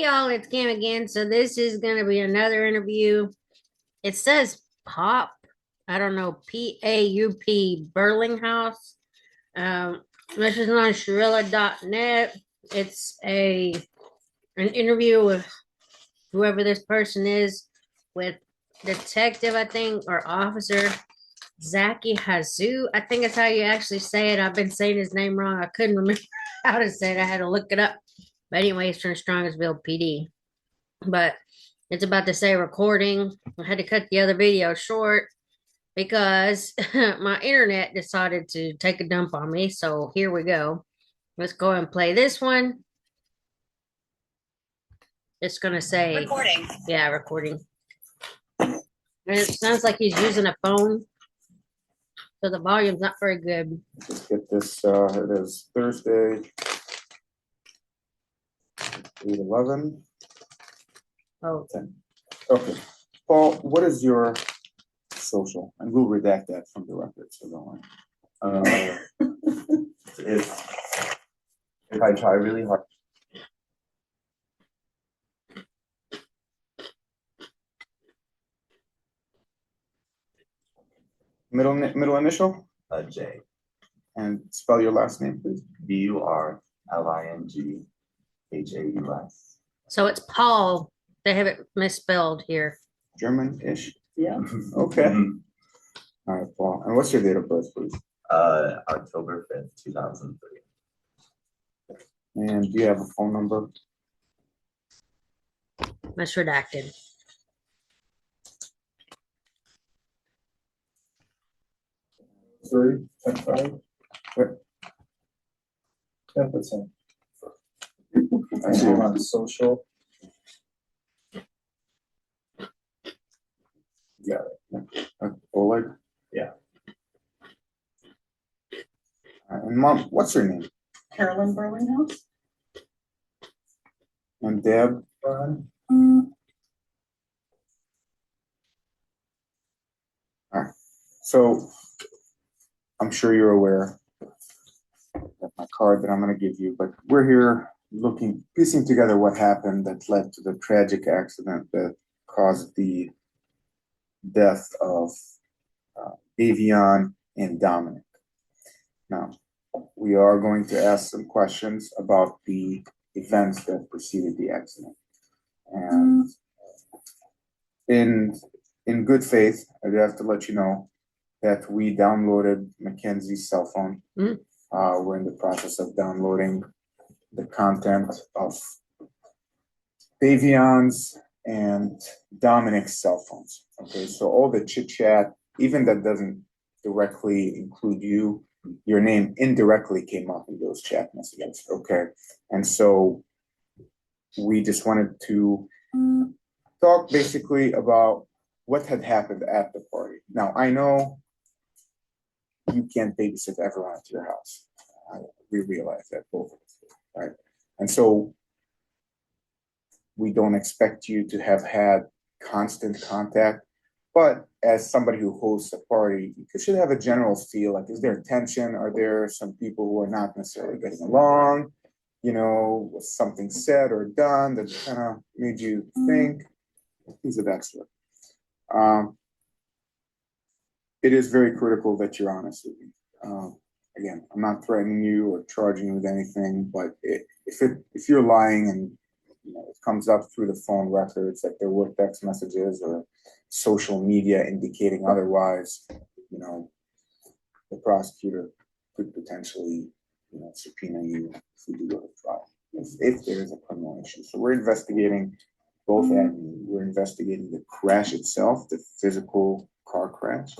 y'all, it's Kim again. So this is gonna be another interview. It says POP. I don't know, PAUP Burlinghaus. This is on Shirilla.net. It's an interview with whoever this person is, with detective, I think, or officer Zaki Hazoo. I think that's how you actually say it. I've been saying his name wrong. I couldn't remember how to say it. I had to look it up. But anyway, it's from Strongsville PD. But it's about to say recording. I had to cut the other video short because my internet decided to take a dump on me. So here we go. Let's go and play this one. It's going to say recording. Yeah, recording. And it sounds like he's using a phone. So the volume's not very good. Let's get this. It is Thursday, 8/11. Oh, 10. Okay. Paul, what is your social? And we'll redact that from the record, so don't worry. If I try really hard. Middle initial? J. And spell your last name, please. BURLINGHAUS. so it's Paul. They have it misspelled here. German-ish? Yeah. Okay. All right, Paul. And what's your date of birth, please? October 5th, 2003. And do you have a phone number? That's redacted. Three, 10, 5. What? 10%. I see. On social. Yeah. Oleg? Yeah. And Mom, what's your name? Carolyn Burlinghaus. And Deb? So I'm sure you're aware of my card that I'm going to give you, but we're here piecing together what happened that led to the tragic accident that caused the death of Avion and Dominic. Now, we are going to ask some questions about the events that preceded the accident. And in good faith, I have to let you know that we downloaded Mackenzie's cell phone. We're in the process of downloading the content of Davion's and Dominic's cell phones. Okay, so all the chit chat, even that doesn't directly include you, your name indirectly came up in those chat messages. Okay, and so we just wanted to talk basically about what had happened at the party. Now, I know you can't babysit everyone at your house. We realize that, both of us, right? And so we don't expect you to have had constant contact, but as somebody who hosts a party, you should have a general feel, like, is there tension? Are there some people who are not necessarily getting along? You know, was something said or done that kind of made you think? Things of that sort. It is very critical that you're honest with me. Again, I'm not threatening you or charging you with anything, but if you're lying and it comes up through the phone records that there were text messages or social media indicating otherwise, the prosecutor could potentially, subpoena you if you do go to trial, if there is a criminal issue. So we're investigating both avenues. We're investigating the crash itself, the physical car crash.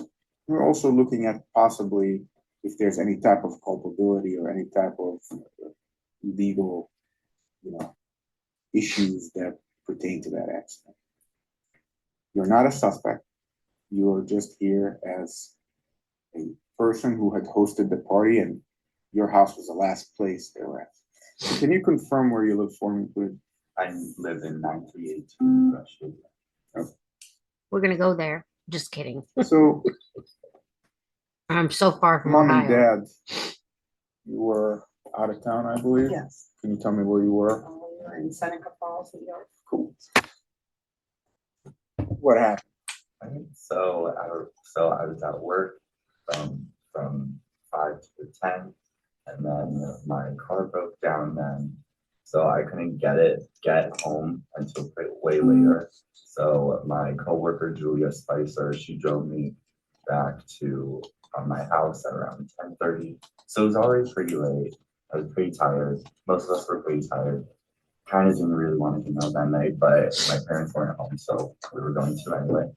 We're also looking at possibly if there's any type of culpability or any type of legal, issues that pertain to that accident. You're not a suspect. You're just here as a person who had hosted the party, and your house was the last place they were at. So can you confirm where you live for me, please? I live in 9382 Crash. Okay. We're gonna go there. Just kidding. So I'm so far from Mom Ohio. and Dad, you were out of town, I believe. Yes. Can you tell me where you were? We were in Seneca Falls. miles a yard. Cool. What happened? Right. So I was at work from 5 to 10, and then my car broke down then, so I couldn't get home until way later. So my coworker Julia Spicer, she drove me back to my house at around 10:30. So it was already pretty late. I was pretty tired. Most of us were pretty tired. Kind of didn't really want to hang out that night, but my parents weren't home, so we were going to anyway.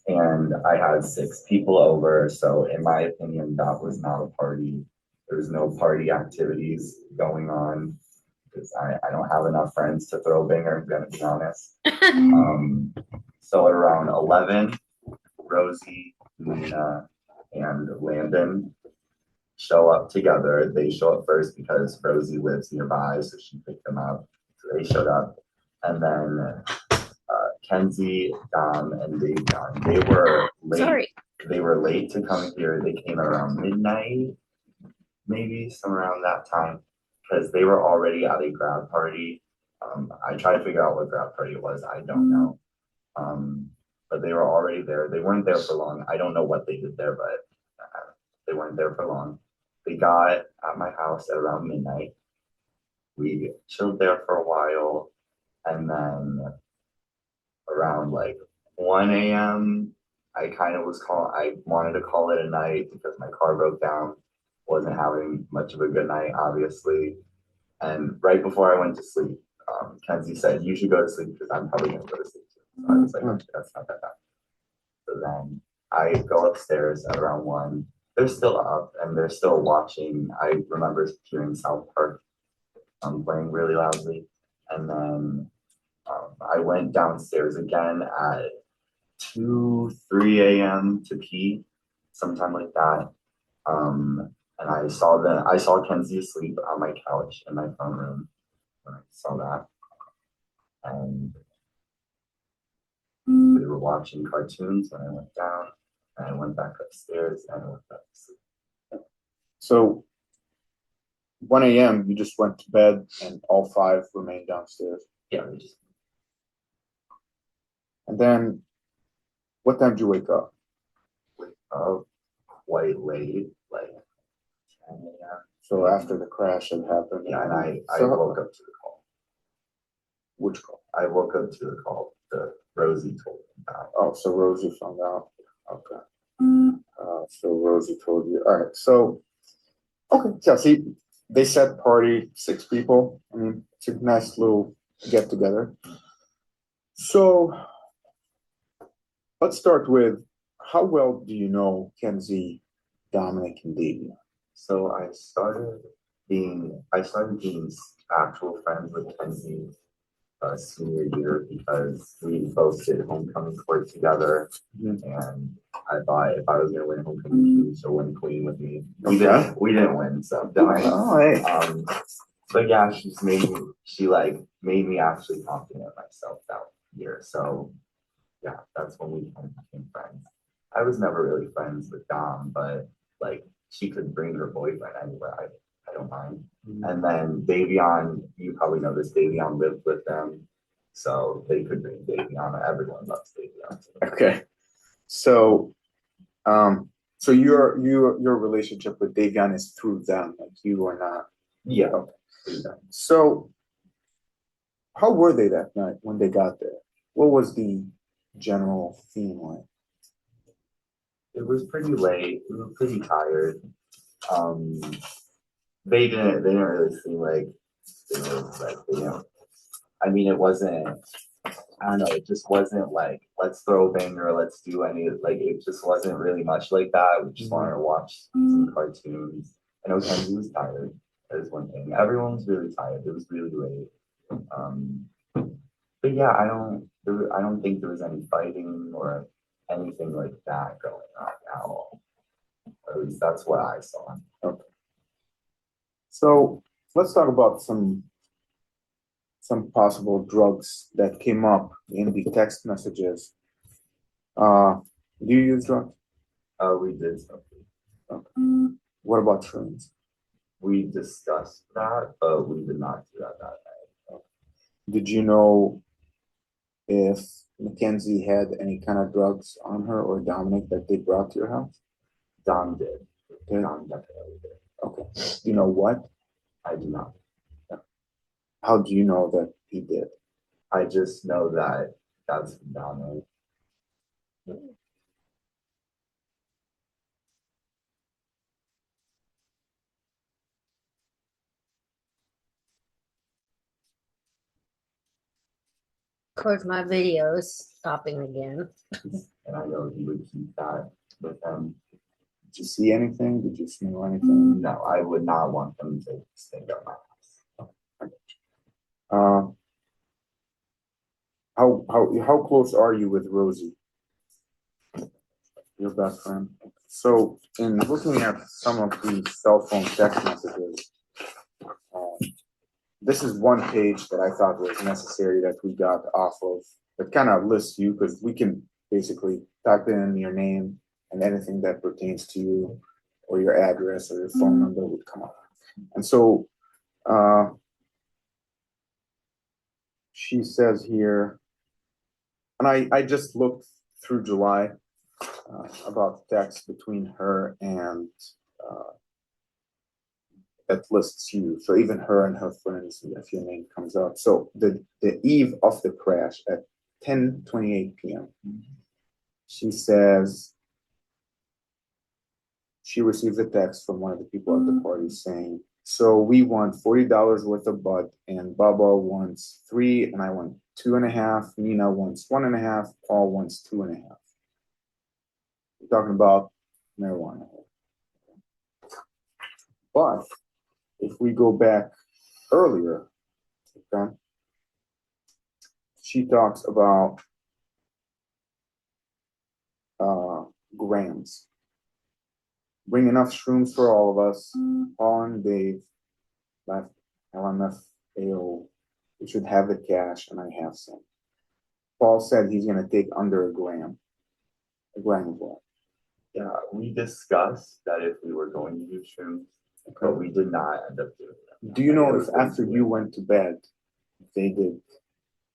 And I had 6 people over, so in my opinion, that was not a party. There was no party activities going on because I don't have enough friends to throw a banger, I'm gonna be honest. So at around 11, Rosie, Nina, and Landon show up together. They show up first because Rosie lives nearby, so she picked them up. So they showed up. And then Kenzie, Dom, and Davion, they were late. Sorry. They were late to come here. They came around midnight, maybe somewhere around that time, because they were already at a grad party. I tried to figure out what grad party it was. I don't know. But they were already there. They weren't there for long. I don't know what they did there, but they weren't there for long. They got at my house at around midnight. We chilled there for a while, and then around like 1 a.m. I wanted to call it a night because my car broke down. Wasn't having much of a good night, obviously. And right before I went to sleep, Kenzie said, "You should go to sleep because I'm probably gonna go to sleep too." So I was like, "Okay, that's not that bad." So then I go upstairs at around 1. They're still up and they're still watching. I remember hearing South Park playing really loudly. And then I went downstairs again at 2, 3 a.m. to pee, sometime like that. And I saw Kenzie asleep on my couch in my phone room when I saw that. And we were watching cartoons when I went down, and I went back upstairs and I went back to sleep. So 1 a.m. you just went to bed and all 5 remained downstairs. Yeah, we just And then what time did you wake up? quite late, like 10 a.m. So after the crash had happened. Yeah, and I So- woke up to the call. Which call? I woke up to the call that Rosie told me about. Oh, so Rosie found out. Okay. So Rosie told you. All right. So, okay. Yeah. See, they said party 6 people. I mean, it's a nice little get together. So, let's start with how well do you know Kenzie, Dominic, and Davey? So I started being actual friends with Kenzie senior year because we both did homecoming court together, and I thought if I was gonna win homecoming, she'll win queen with me. We didn't win, so darn. Oh, hey. But yeah, she made me actually confident in myself that year. So yeah, that's when we kind of became friends. I was never really friends with Dom, but like she could bring her boyfriend anywhere. I don't mind. And then Davion, you probably know this, Davion lived with them. So they could bring Davion. Everyone loves Davion. Okay. So, so your relationship with Davion is through them, like you are not. Yeah. Okay. Through them. So, how were they that night when they got there? What was the general theme like? It was pretty late. We were pretty tired. They didn't really seem like they were like, I mean, it wasn't, I don't know, it just wasn't like, let's throw a banger, let's do any, like, it just wasn't really much like that. We just wanted to watch some cartoons. And it was tired. That is one thing. Everyone was really tired. It was really late. But yeah, I don't think there was any fighting or anything like that going on at all. Or at least that's what I saw. Okay. So let's talk about some possible drugs that came up in the text messages. Do you use drugs? We did something. Okay. What about shrooms? We discussed that, but we did not do that night. Did you know if Mackenzie had any kind of drugs on her or Dominic that they brought to your house? Dom did. Okay. Dom definitely did. Okay. Do you know what? I do not. How do you know that he did? I just know that that's Dom. Of course, my video is stopping again. And I know he would keep that with him. Did you see anything? Did you smell anything? No, I would not want them to stink up my house. Um, how close are you with Rosie, your best friend? So, in looking at some of the cell phone text messages, this is one page that I thought was necessary that we got off of. That kind of lists you because we can basically type in your name and anything that pertains to you, or your address or your phone number would come up. And so, she says here, and I just looked through July about text between her and that lists you. So even her and her friends, if your name comes up. So the eve of the crash at 10:28 p.m., she says she receives a text from one of the people at the party saying, "So we want $40 worth of bud, and Baba wants 3, and I want 2.5. Nina wants 1.5. Paul wants 2.5." We're talking about marijuana. But if we go back earlier, okay, she talks about grams. Bring enough shrooms for all of us. Paul and Dave left LMFAO. We should have the cash, and I have some. Paul said he's going to take under a gram of what? Yeah, we discussed that if we were going to do shrooms, but we did not end up doing that. Do you know if after you went to bed, they did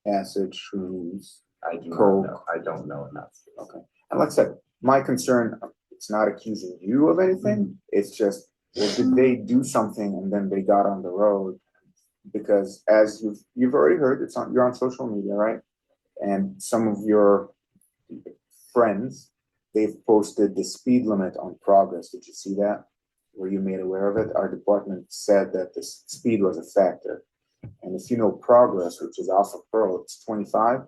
acid, shrooms? I do Coke? not know. I don't know in that case. Okay. And like I said, my concern, it's not accusing you of anything. It's just, well, did they do something and then they got on the road? Because as you've already heard, you're on social media, right? And some of your friends, they've posted the speed limit on Progress. Did you see that? Were you made aware of it? Our department said that the speed was a factor. And if you know Progress, which is off of Pearl, it's 25.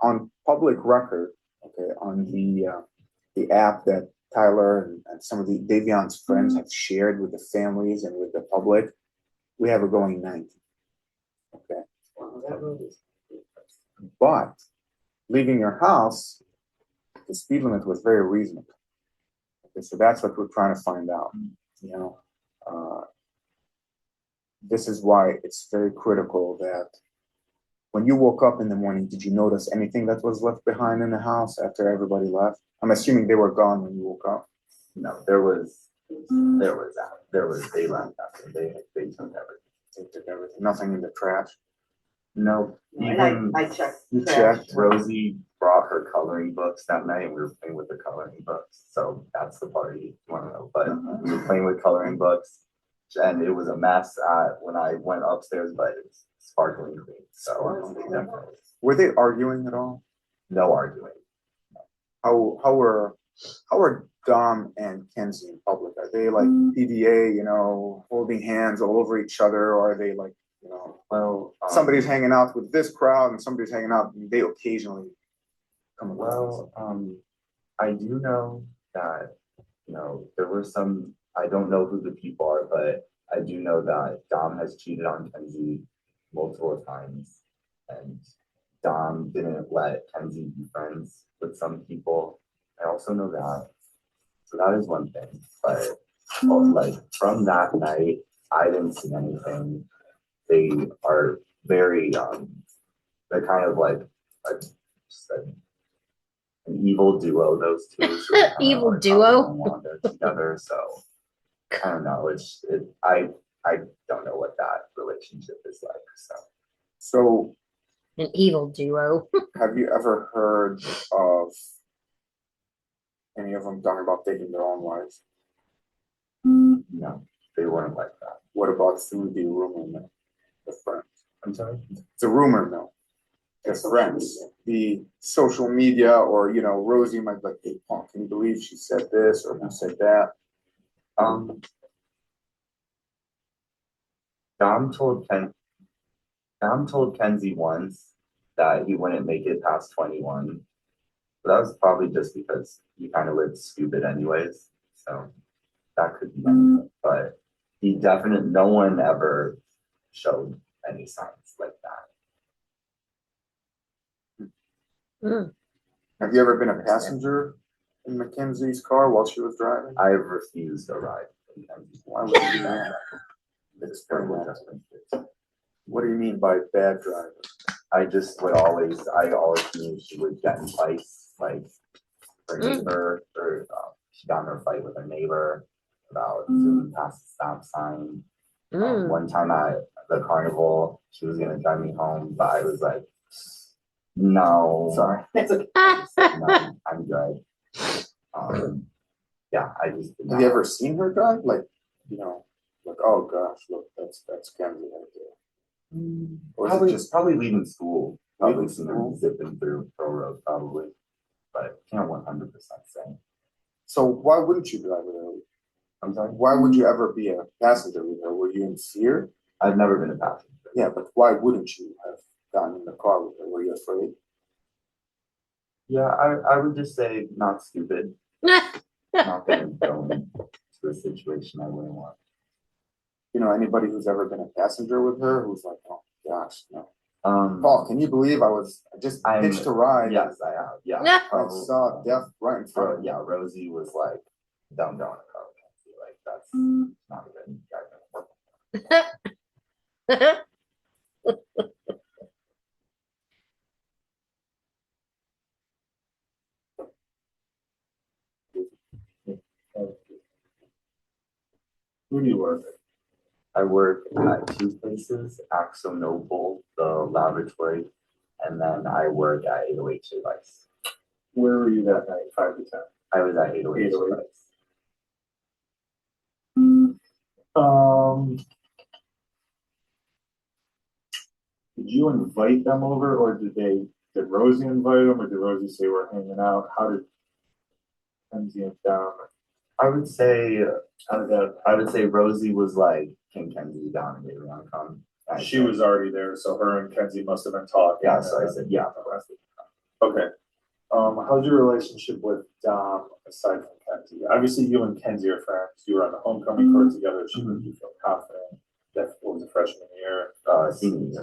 On public record, okay, on the app that Tyler and some of the Davion's friends have shared with the families and with the public, we have it going 90. Okay. But leaving your house, the speed limit was very reasonable. Okay, so that's what we're trying to find out. You know, this is why it's very critical that when you woke up in the morning, did you notice anything that was left behind in the house after everybody left? I'm assuming they were gone when you woke up. No, they left after they took everything. They took everything. Nothing in the trash. No, And I checked. You trash. checked. Rosie brought her coloring books that night. We were playing with the coloring books, so that's the party you want to know. But we were playing with coloring books, and it was a mess when I went upstairs, but it's sparkling clean. So definitely Were they arguing at all? no arguing. How were Dom and Kenzie in public? Are they like PDA, you know, holding hands all over each other, or are they like, you know, Well, somebody's hanging out with this crowd and somebody's hanging out, and they occasionally come around? I do know that, there were some, I don't know who the people are, but I do know that Dom has cheated on Kenzie multiple times. And Dom didn't let Kenzie be friends with some people. I also know that. So that is one thing. But like from that night, I didn't see anything. They are very, they're kind of like an evil duo, those two. So Evil are duo? Wanda together, so I don't know. I don't know what that relationship is like, so. So An evil duo. have you ever heard of any of them talking about taking their own lives? No, they weren't like that. What about through the rumor mill, the friends? I'm sorry? It's a rumor mill. The friends, the social media, or Rosie might be like, hey, Paul, can you believe she said this or who said that? Dom told Kenzie once that he wouldn't make it past 21. But that was probably just because he kind of lived stupid anyways. So that could be anything. But no one ever showed any signs like that. Mm. Have you ever been a passenger in Mackenzie's car while she was driving? I refused a ride in Kenzie. Why would you do that? It's terrible judgment. What do you mean by bad driver? I always knew she would get in fights, like her neighbor, or she got in a fight with her neighbor about zooming past the stop sign. One time at the carnival, she was gonna drive me home, but I was like, no. Sorry. It's okay. No, I'm good. Yeah, I just Have you ever seen her drive? Like, oh gosh, look, that's Kenzie right there. Or is it just probably leaving school. Probably leaving seen her school? zipping through Pro Road, probably, but can't 100% say. So why wouldn't you drive with her? I'm sorry? Why would you ever be a passenger with her? Were you in fear? I've never been a passenger. Yeah, but why wouldn't you have gotten in the car with her? Were you afraid? Yeah, I would just say not stupid. Not gonna go into a situation I wouldn't want. Anybody who's ever been a passenger with her who's like, oh gosh, no. Um, Paul, can you believe I just hitched a ride? Yes, I have. Yeah. I saw death right in front of me. Yeah, Rosie was like, don't go in a car with Kenzie. Like, that's not even driving. Who do you work at? I work at 2 places, Axo Noble, the laboratory, and then I work at 808 Device. Where were you that night, 5 to 10? I was at 808 Device. Did you invite them over, or did Rosie invite them, or did Rosie say we're hanging out? How did Kenzie and Dom? I would say Rosie was like, can Kenzie down and maybe want to come? She was already there, so her and Kenzie must have been talking. Yeah, so I said, yeah. Okay. How's your relationship with Dom aside from Kenzie? Obviously, you and Kenzie are friends. You were on the homecoming court together. She made you feel confident. That was a freshman year.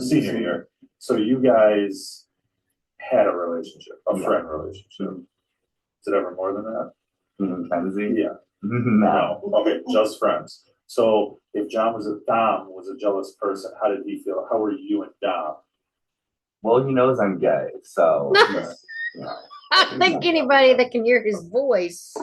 Senior year. So you guys had a relationship, friend relationship. Is it ever more than that? Kenzie? Yeah. No. Okay, just friends. So if Dom was a jealous person, how did he feel? How were you and Dom? Well, he knows I'm gay, so I don't think anybody that can hear his voice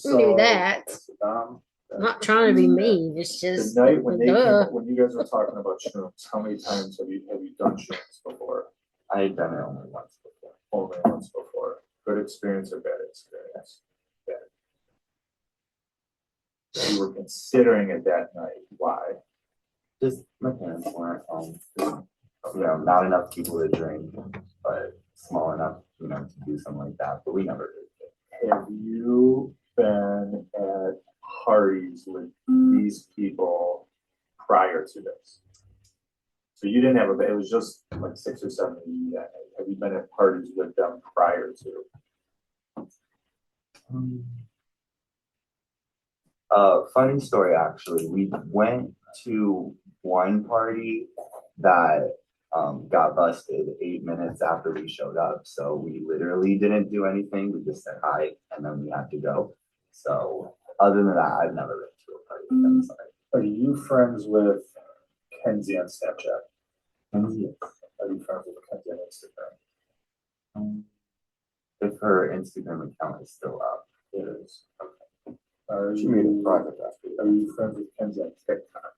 knew that. Dom, I'm not trying to be mean. It's just the night when duh. when you guys were talking about shrooms, how many times have you done shrooms before? I had done it only once before. Only once before. Good experience or bad experience? Bad. So you were considering it that night. Why? Just my parents weren't not enough people to drink, but small enough, to do something like that. But we never did. Have you been at parties with these people prior to this? So you didn't have it was just like 6 or 7 of you that night. Have you been at parties with them prior to? Funny story, actually. We went to one party that got busted 8 minutes after we showed up. So we literally didn't do anything. We just said hi and then we had to go. So other than that, I've never been to a party with them. Sorry. Are you friends with Kenzie on Snapchat? Kenzie? Are you friends with Kenzie on Instagram? If her Instagram account is still up. It is. Okay. She made it private after Are you friends with Kenzie on TikTok?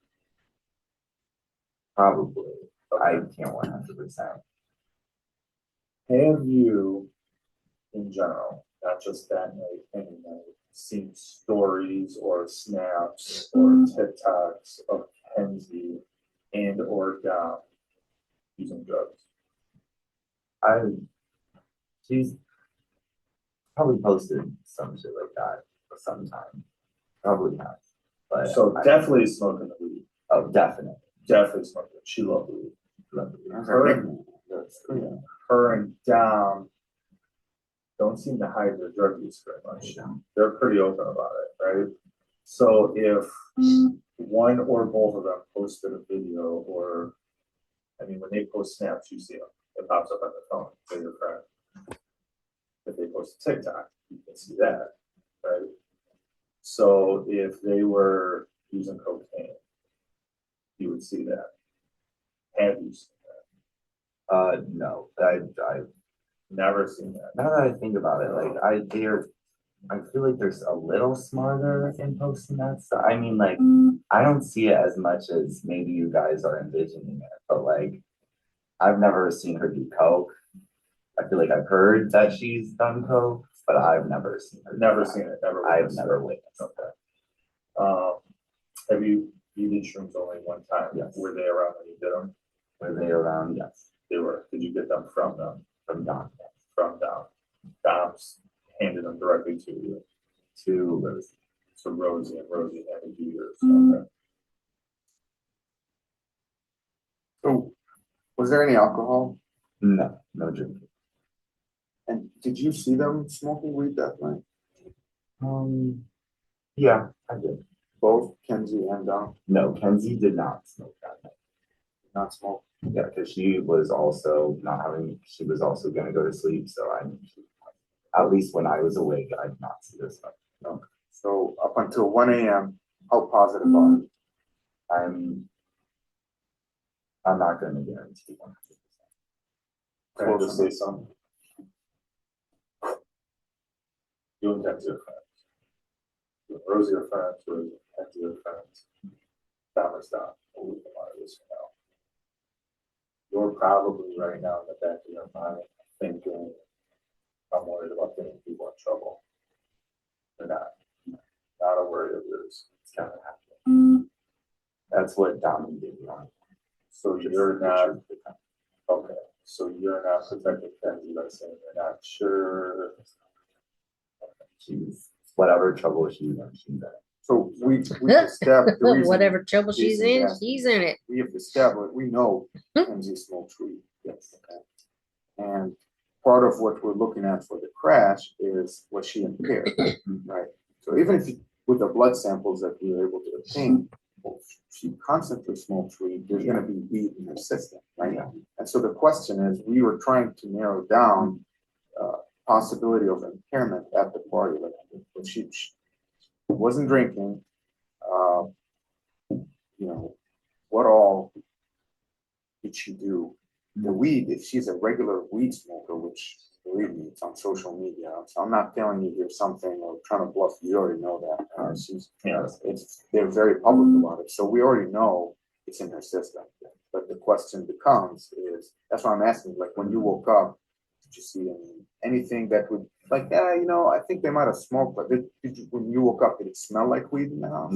Probably. I can't 100%. Have you, in general, not just that night, any night, seen stories or snaps or TikToks of Kenzie and or Dom using drugs? She's probably posted some shit like that sometime. Probably has. But So definitely smoking the weed. oh, definitely. Definitely smoking it. She loved the weed. That's our Her, nickname. yeah, her and Dom don't seem to hide their drug use very much. They're pretty open about it, right? So if one or both of them posted a video, or I mean, when they post snaps, you see them. It pops up on the phone. They're your friend. If they post a TikTok, you can see that, right? So if they were using cocaine, you would see that. Have you seen that? No. I've Never seen that. now that I think about it, like I feel like there's a little smarter in posting that stuff. I mean, like I don't see it as much as maybe you guys are envisioning it, but like I've never seen her do coke. I feel like I've heard that she's done coke, but I've never seen her. Never seen it. Never. I've witnessed never it. witnessed it. Have you did shrooms only one time? Yes. Were they around when you did them? Were they around? Yes. They were. Did you get them from them? From Don. From Dom. Dom's handed them directly to you. To Rosie. To Rosie, and Rosie handed you yours. Okay. So, was there any alcohol? No, no drinking. And did you see them smoking weed that night? Yeah, I did. Both Kenzie and Dom No, Kenzie did not smoke that night. not smoke. Yeah, because she was also not having, she was also going to go to sleep. So at least when I was awake, I did not see this stuff. No, So up until 1 a.m., how positive are you? I'm not going to guarantee 100%. Can I just say something? You and Kenzie are friends. You and Rosie are friends. Rosie and Kenzie are friends. Dom is Dom. We'll leave them out of this for now. You're probably right now in the back of your mind thinking, I'm worried about getting people in trouble. They're not. Not a worry of yours. It's kind of happening. That's what Dom did wrong. So you're not, okay, so you're not protecting Kenzie by saying you're not sure. She's whatever trouble she's in, she's in. So we established the reason Whatever trouble she's Jason's in, asking. she's in it. we have established, we know Kenzie smokes weed. Yes. Okay. And part of what we're looking at for the crash is was she impaired, right? So even if you, with the blood samples that we were able to obtain, if she constantly smokes weed, there's going to be weed in her system, right? Yeah. And so the question is, we were trying to narrow down possibility of impairment at the party, like when she wasn't drinking, you know, what all did she do? The weed, if she's a regular weed smoker, which believe me, it's on social media. So I'm not telling you there's something or trying to bluff you. You already know that. She's, you know, they're very public about it. So we already know it's in her system. But the question becomes is, that's why I'm asking, like when you woke up, did you see anything that would like, yeah, you know, I think they might have smoked, but did you, when you woke up, did it smell like weed in the house?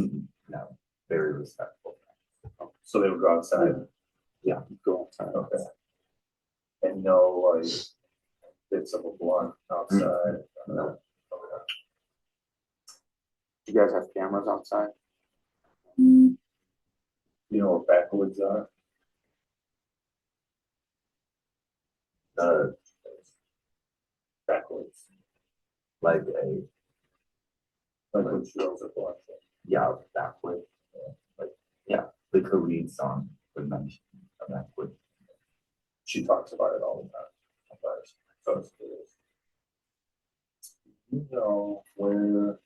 No, very respectful. So they would go outside. Yeah. Go outside. Okay. And no like bits of a blunt outside. No. Okay. You guys have cameras outside? You know what backwoods are? Backwoods. Like Like when drills are going. backward. The Khalid song would mention a backward. She talks about it all the time. So it's curious. You know where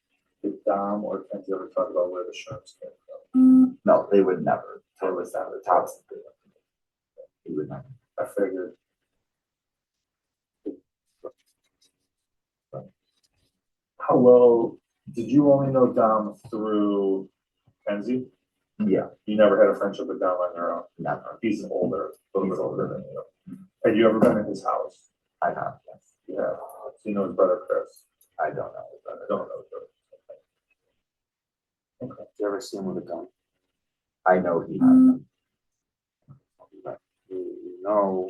did Dom or Kenzie ever talk about where the shrooms came from? No, they would never. Tell us that the top secret. He would never. I figured. How well did you only know Dom through Kenzie? Yeah, You never had a friendship with Dom on your own? never. He's older, a little bit older than you. Had you ever been in his house? I have, yes. Yeah. So you know his brother Chris? I don't know. I don't know his brother. Okay. Do you ever see him with a gun? I know he has. We know.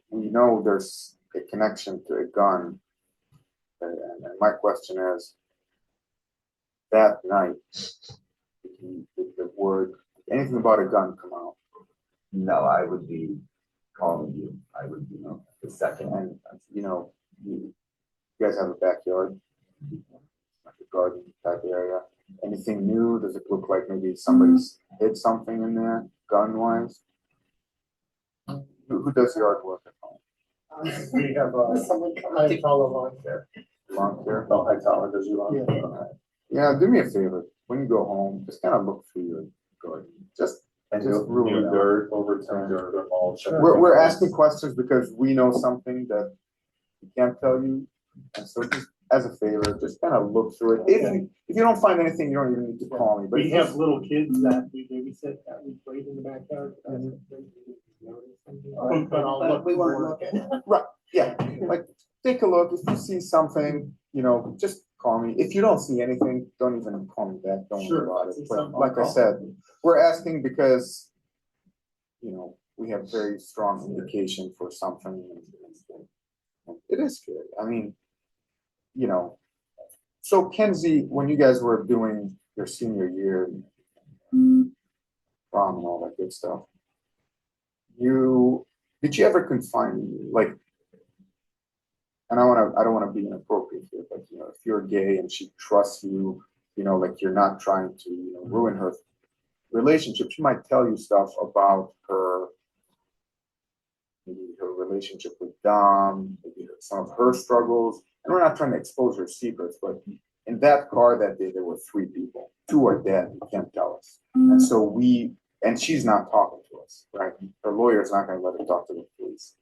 We know there's a connection to a gun. And my question is, that night, did the word, did anything about a gun come out? No, I would be calling you. I would be the second. And, you guys have a backyard, like a garden type area. Anything new? Does it look like maybe somebody's hid something in there, gun-wise? Who does yard work at home? We have high tower lawn care. Lawn care? Oh, high tower does your lawn care? Yeah, do me a favor. When you go home, just kind of look through your garden. Just rule New it out. dirt, overturned dirt, or mulch. We're asking questions because we know something that we can't tell you. And so just as a favor, just kind of look through it. If you don't find anything, you don't even need to call me. But We if have you- little kids that we babysit that we played in the backyard. But I'll look. We weren't looking. Yeah, like, take a look. If you see something, just call me. If you don't see anything, don't even call me back. Don't Sure. worry about it. See But something, like I'll I said, we're asking because, we have very strong indication for something. And it is scary. I mean, so Kenzie, when you guys were doing your senior year, prom and all that good stuff, did you ever confine, like, and I don't wanna be inappropriate here, but if you're gay and she trusts you, like you're not trying to, ruin her relationship, she might tell you stuff about maybe her relationship with Dom, maybe some of her struggles. And we're not trying to expose her secrets, but in that car that day, there were 3 people. 2 are dead, you can't tell us. And so and she's not talking to us, right? Her lawyer's not gonna let her talk to the police.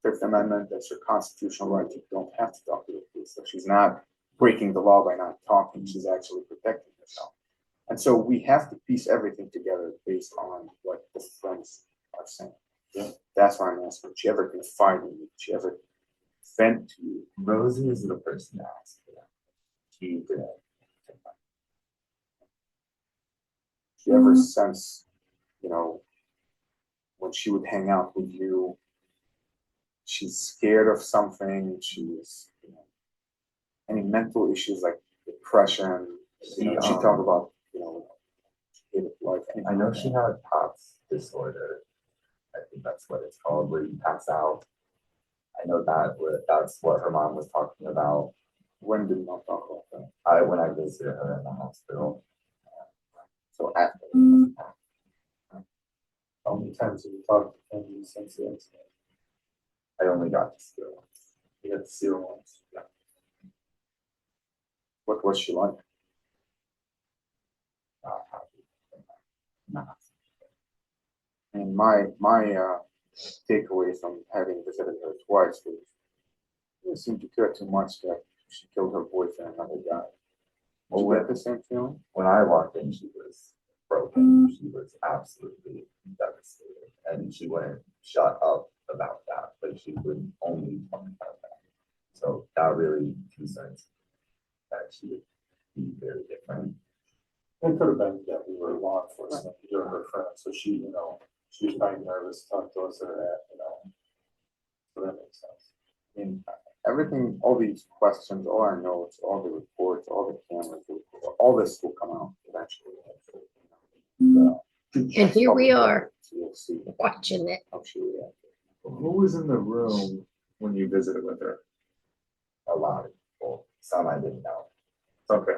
Fifth Amendment, that's her constitutional right, you don't have to talk to the police. So she's not breaking the law by not talking, she's actually protecting herself. And so we have to piece everything together based on what the friends are saying. Yeah. That's why I'm asking, did she ever confide in you? Did she ever vent to you? Rosie is the person to ask for that. She didn't. Did you ever sense, when she would hang out with you, she's scared of something, she's, any mental issues like depression? She talked about, hated life. I know she had POTS disorder. I think that's what it's called, where you pass out. I know that's what her mom was talking about. When did mom talk about that? When I visited her in the hospital. So after. How many times have you talked to Kenzie since the incident? I only got to see her once. You got to see her once. Yeah. What was she like? Not happy. Not And my takeaway from having visited her twice was, it seemed to care too much that she killed her boyfriend, another guy. Did you get the same feeling? When I walked in, she was broken. She was absolutely devastated. And she wouldn't shut up about that, but she would only talk about that. So that really concerns me, that she would be very different. It could have been that we were law enforcement, you're her friend, so she, she was probably nervous to talk to us or that, so that makes sense. I mean, everything, all these questions, all our notes, all the reports, all the cameras, all this will come out eventually. And here we are, So you'll see watching it. how she reacted. Who was in the room when you visited with her? A lot of people, some I didn't know. Okay.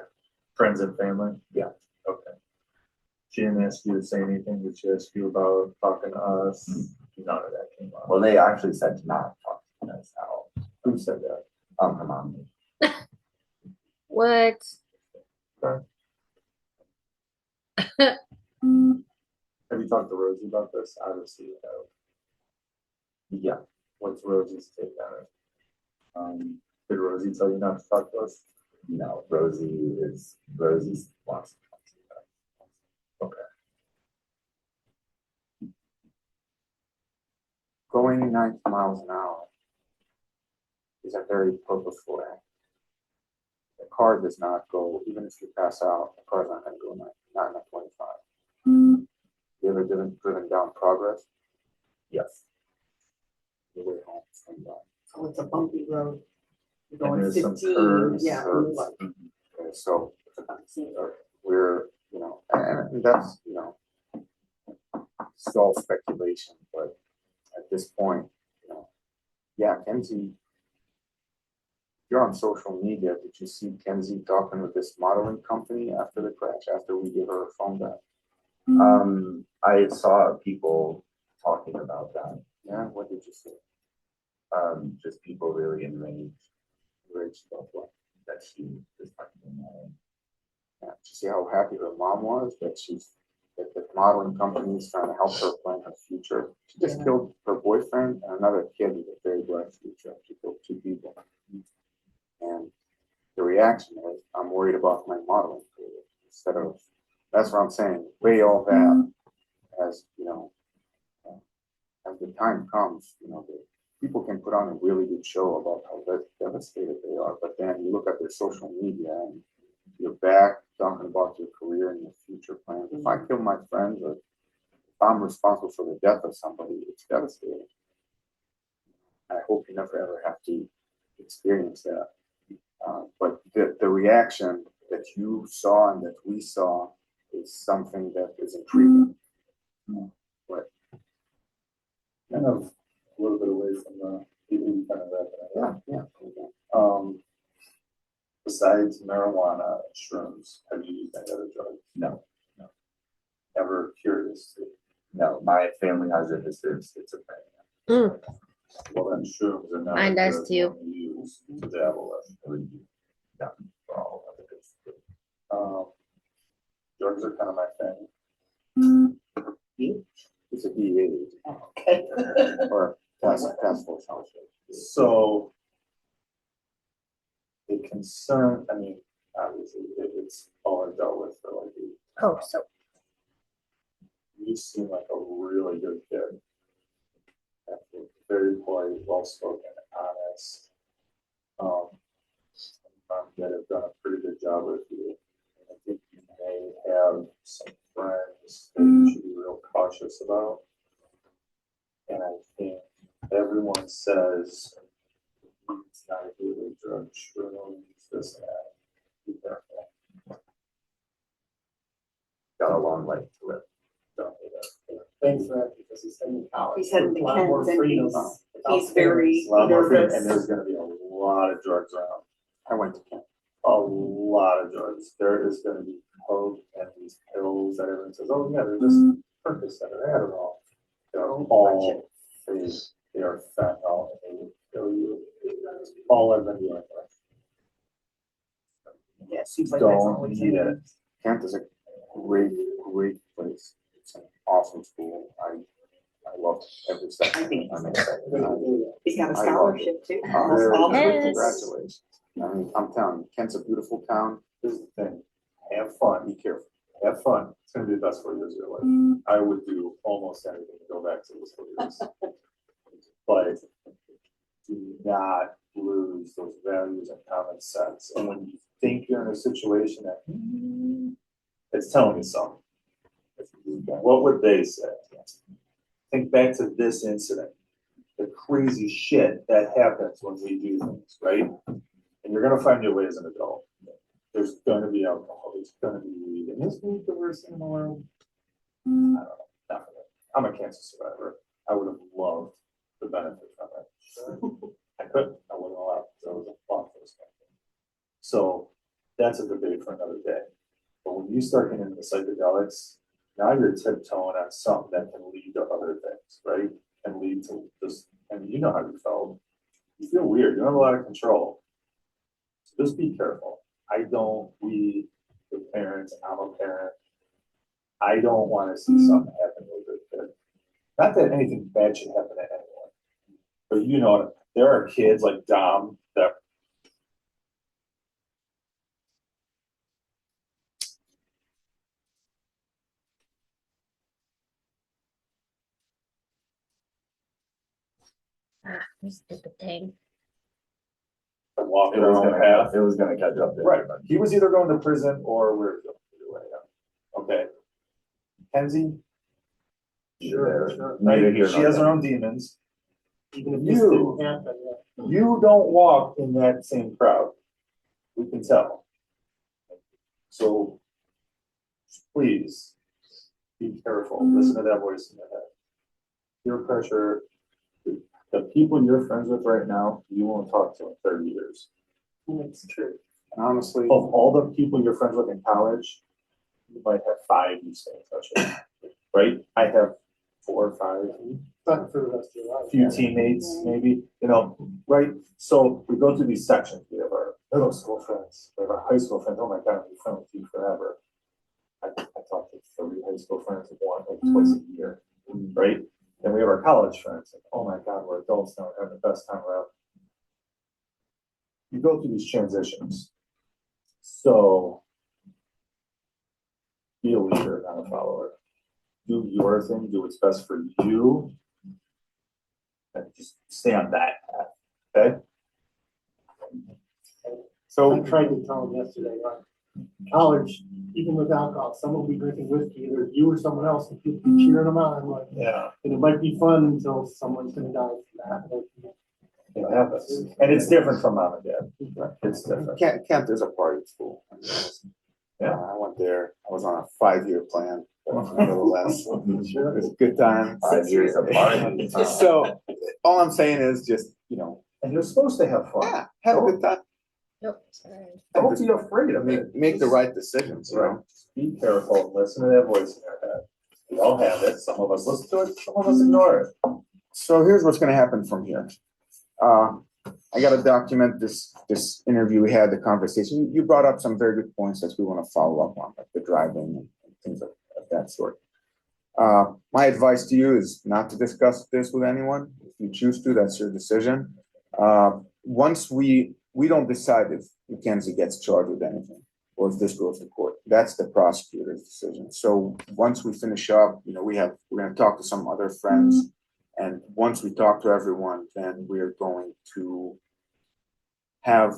Friends and family? Yeah. Okay. She didn't ask you to say anything? Did she ask you about talking to us? None of that came up. Well, they actually said to not talk to us how. Who said that? Her mom did. What? Have you talked to Rosie about this? Obviously you have. Yeah. What's Rosie's take on it? Did Rosie tell you not to talk to us? No, Rosie wants to talk to us. going 90 miles an hour is a very purposeful act. The car does not go, even if you pass out, the car's not gonna go 90, not in a 25. You ever driven down Progress? Yes. The way home from that. Oh, it's a bumpy road. You're And going there's some 15, curves, yeah. curves. like- Okay, so we're, and that's, it's all speculation, but at this point, yeah, Kenzie, you're on social media. Did you see Kenzie talking with this modeling company after the crash, after we gave her a phone back? I saw people talking about that. Yeah, what did you say? Just people really enraged Rich about what? that she was talking about. Yeah, did you see how happy her mom was that that the modeling company is trying to help her plan her future? She just Yeah. killed her boyfriend and another kid with a very bright future. She killed 2 people. And the reaction is, I'm worried about my modeling career instead of, that's what I'm saying, weigh all that as, as the time comes, the people can put on a really good show about how devastated they are, but then you look at their social media and you're back talking about your career and your future plans. If I kill my friends or if I'm responsible for the death of somebody, it's devastating. I hope you never ever have to experience that. But the reaction that you saw and that we saw is something that is intriguing. But Kind of a little bit away from the PD kind of wrapping it up. yeah. Besides marijuana and shrooms, have you used any other drugs? No, Ever curious? no, my family has a history of schizophrenia. Mm. Well, then shrooms are not. Mine a does good too. one to use to dabble with. It would be done for all of it. Drugs are kind of my thing. It's a DA Okay. or task force house. So the concern, I mean, obviously, it's all I dealt with for like Oh, so you seem like a really good kid. Very polite, well spoken, honest. That have done a pretty good job with you. And I think you may have some friends that you should be real cautious about. And I think everyone says it's not a good drug, shrooms, this and that. Be careful. Got a long life to live. Don't do that. Thanks for that, because he's heading to college. He's heading to A lot more Kent and freedom. he's very A lot more freedom, nervous. and there's gonna be a lot of drugs around. I went to Kent. A lot of drugs. There is gonna be coke and these pills that everyone says, oh yeah, they're just Percocet or Adderall. They're all fake. They are fentanyl and they will kill you. All I've been doing. Yeah, seems like that's Don't always need in it. Kent is a great place. It's an awesome school. I loved every second. I think I'm excited. He's got a I love scholarship too. Very All good. Yes. Congratulations. I mean, I'm telling you, Kent's a beautiful town. This is the thing. Have fun. Be careful. Have fun. It's gonna be the best 4 years of your life. I would do almost anything to go back to those 4 years. But do not lose those values and common sense. And when you think you're in a situation that it's telling you something, what would they say? Think back to this incident, the crazy shit that happens when we do things, right? And you're gonna find your way as an adult. There's gonna be alcohol, there's gonna be weed, and this week the worst thing in the world. I don't know, nothing. I'm a cancer survivor. I would have loved the benefit from it. I couldn't, I wasn't allowed, because I was a law enforcement. So that's a debate for another day. But when you start getting into the psychedelics, now you're tiptoeing on something that can lead to other things, right? And lead to just, and you know how you felt. You feel weird, you don't have a lot of control. So just be careful. We, the parents, I'm a parent. I don't want to see something happen with a kid. Not that anything bad should happen to anyone. But you know, there are kids like Dom that This stupid thing. Walk It was around the gonna, path. it was gonna catch up to Right, everybody. he was either going to prison or we're, either way, yeah. Okay. Kenzie, Sure. Sure. Neither here she nor has her there. own demons. Even if this You- didn't happen, yeah. You don't walk in that same crowd. We can tell. So please be careful. Listen to that voice in your head. Peer pressure, the people you're friends with right now, you won't talk to in 30 years. That's true. Honestly, Of all the people you're friends with in college, you might have 5 you stay in touch with, right? I have 4 or 5. Not for the rest of your life. Few teammates, maybe, right? So we go through these sections. We have our middle school friends, we have our high school friends. Oh my God, I've been friends with you forever. I talk to 3 high school friends twice a year, right? Then we have our college friends. Oh my God, we're adults now, we're having the best time around. You go through these transitions. So be a leader, not a follower. Do your thing, do what's best for you. And just stay on that path, okay? I so tried to tell him yesterday, college, even with alcohol, someone will be drinking whiskey, either you or someone else, and people be cheering them on, like, Yeah. and it might be fun until someone's gonna die from that. It happens, and it's different from mom and dad. It's different. Kent is a party school. Yeah. I went there, I was on a 5-year plan, nevertheless. It Sure. was a good time. 5 years apart. So, all I'm saying is just, And you're supposed to have fun. yeah, have a good time. Nope, sorry. Don't be afraid of it. Make the right decisions, Right. Be careful, listen to that voice in your head. We all have it, some of us listen to it, some of us ignore it. So here's what's gonna happen from here. I gotta document this interview we had, the conversation. You brought up some very good points that we wanna follow up on, like the driving and things of that sort. My advice to you is not to discuss this with anyone. If you choose to, that's your decision. Once we don't decide if Mackenzie gets charged with anything, or if this goes to court, that's the prosecutor's decision. So once we finish up, we're gonna talk to some other friends. And once we talk to everyone, then we're going to have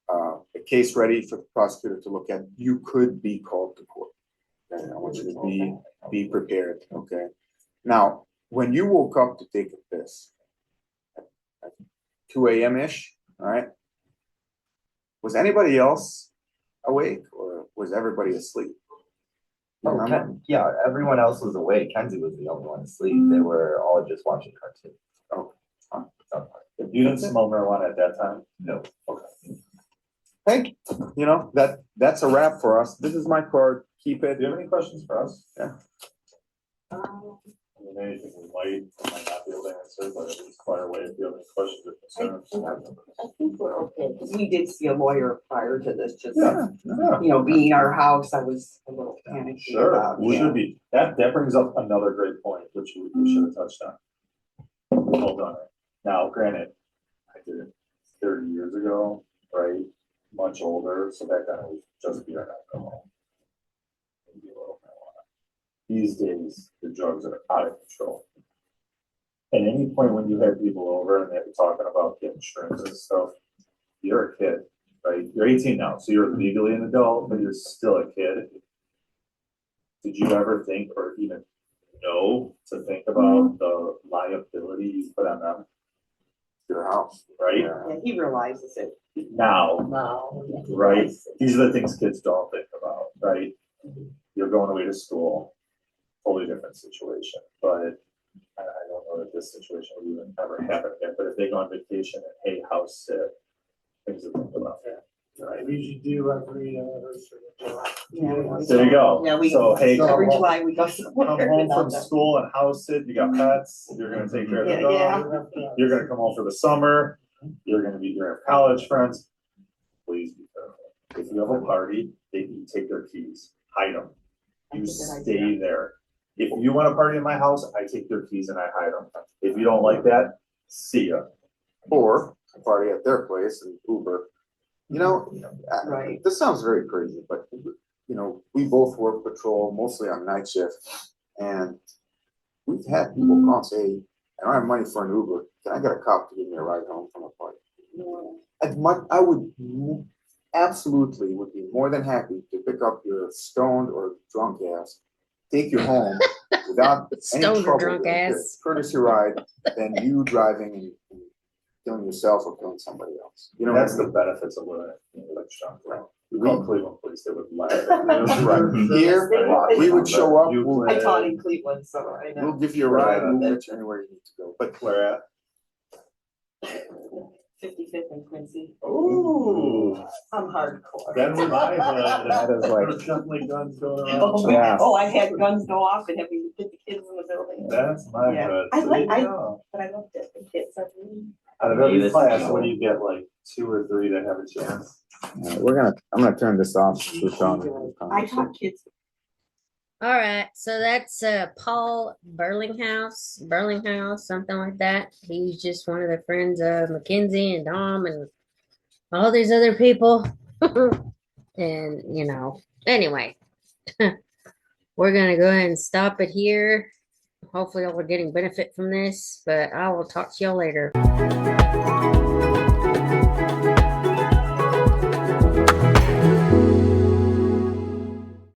a case ready for the prosecutor to look at. You could be called to court. Okay, I want you to be prepared, okay? Now, when you woke up to take a piss at 2 a.m.-ish, all right? Was anybody else awake or was everybody asleep? You remember? Yeah, everyone else was awake. Kenzie was the only one asleep. They were all just watching cartoons. You didn't smoke marijuana at that time? No. Hey, that's a wrap for us. This is my card. Keep it. Do you have any questions for us? Yeah. I mean, anything we might not be able to answer, but at least fire away if you have any questions or concerns. I think we're okay, because we did see a lawyer prior to this, just, Yeah, being our house, I was a little panicky sure, about. we should be. That brings up another great point, which we should have touched on. Hold on. Now, granted, I did it 30 years ago, right? Much older, so back then it was just beer and alcohol. Maybe a little marijuana. These days, the drugs are out of control. At any point when you had people over and they were talking about getting insurance and stuff, you're a kid, right? You're 18 now, so you're legally an adult, but you're still a kid. Did you ever think or even know to think about the liability you put on them? Your house, right? Yeah, he realizes it Now, Now. right? These are the things kids don't think about, right? You're going away to school, totally different situation, but I don't know that this situation will even ever happen again, but if they go on vacation and hey, house sit, things to think about. Right? We usually do every anniversary. Yeah. There you go. Yeah, we- So hey, Every come home, July we go somewhere. come home from without them. school and house sit, you got pets, you're gonna take care of the Yeah, dog. You're gonna come home for the summer, you're gonna have college friends. Please be careful. If you have a party, you take their keys, hide them. You That's a good stay idea. there. If you wanna party in my house, I take their keys and I hide them. If you don't like that, see ya. or a party at their place and Uber. Right. This sounds very crazy, but we both work patrol mostly on night shift, and we've had people call and say, I don't have money for an Uber. Can I get a cop to give me a ride home from a party? I would absolutely would be more than happy to pick up your stoned or drunk ass, take you home without any Stoned or trouble, drunk like a ass. courtesy ride, than you driving and killing yourself or killing somebody else. You know, That's what I the mean? benefits of living in like Strongsville. We call Cleveland police, they would laugh at me. Right. Here, we would show up, we'll, I taught in Cleveland, so I we'll know. give you a ride, we'll get you anywhere you need to go. But Where at? 55th and Quincy. Ooh, I'm hardcore. that was my that is like, There's definitely guns going Oh, around. Yeah. oh, I had guns go off and having to get the kids in the building. That's my Yeah. hood. I like- There you go. But I loved it. The kids are really. Out of Maybe every this class, is what do you get, like 2 or 3 that have a chance? I'm gonna turn this off. I taught kids. All right, so that's Paul Burlinghaus, something like that. He's just one of the friends of Mackenzie and Dom and all these other people. And anyway, we're gonna go ahead and stop it here. Hopefully, y'all are getting benefit from this, but I will talk to y'all later.